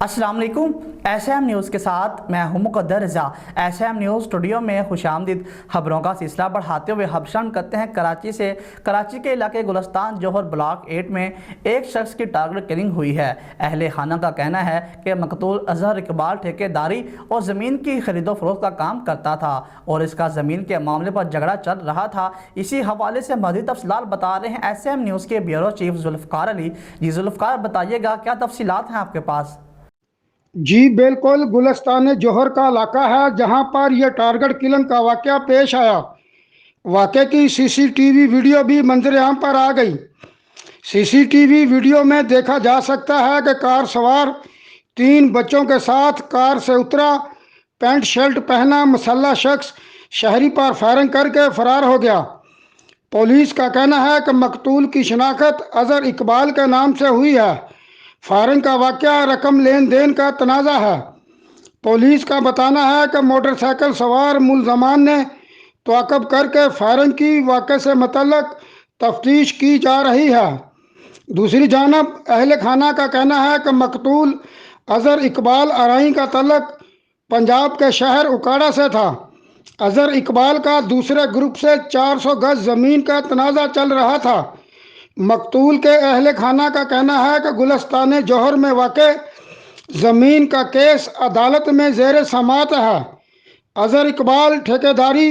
अस्सलाम वालेकुम। SM news के साथ मैं हूं मुक़द्दर रज़ा। एसएम न्यूज़ स्टूडियो में खुशामदीद। खबरों का सिलसिला बढ़ाते हुए हबशान करते हैं कराची के इलाके गुलस्तान जौहर ब्लॉक 8 में एक शख्स की टारगेट किलिंग हुई है। अहले खाना का कहना है कि मकतूल अजहर इकबाल ठेकेदारी और ज़मीन की खरीदो फरोख्त का काम करता था और इसका ज़मीन के मामले पर झगड़ा चल रहा था। इसी हवाले से मज़ीद तफसीलात बता रहे हैं एसएम न्यूज़ के ब्यूरो चीफ जुल्फ़कार अली। जी जुल्फ़कार, बताइएगा क्या तफसीलात हैं आपके पास? जी बिल्कुल, गुलस्तान जौहर का इलाका है जहां पर यह टारगेट किलिंग का वाक़या पेश आया। वाक़े की सीसीटीवी वीडियो भी मंजर-ए-आम पर आ गई। सीसीटीवी वीडियो में देखा जा सकता है कि कार सवार 3 बच्चों के साथ कार से उतरा, पैंट शर्ट पहना मुसल्लह शख्स शहरी पर फायरिंग करके फरार हो गया। पुलिस का कहना है कि मकतूल की शिनाख्त अजहर इकबाल के नाम से हुई है। फायरिंग का वाक़या रकम लेन देन का तनाज़ा है। पुलिस का बताना है कि मोटरसाइकिल सवार मुलजमान ने ताक़ब करके फायरिंग की। वाक़े से मुतल्लिक़ तफ्तीश की जा रही है। दूसरी जानब अहले खाना का कहना है कि मकतूल अजहर इकबाल आरई का तल्लुक़ पंजाब के शहर उकाड़ा से था। अजहर इकबाल का दूसरे ग्रुप से 400 गज ज़मीन का तनाज़ा चल रहा था। मकतूल के अहले खाना का कहना है कि गुलस्तान जौहर में वाक़े ज़मीन का केस अदालत में ज़ेर समाअत है। अजहर इकबाल ठेकेदारी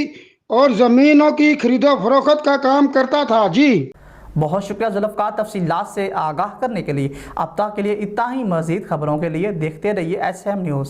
और ज़मीनों की खरीदो फरोख्त का काम करता था। जी बहुत शुक्रिया जुल्फ़कार, तफसीलात से आगाह करने के लिए। अब तक के लिए इतना ही। मज़ीद खबरों के लिए देखते रहिए एसएम न्यूज़।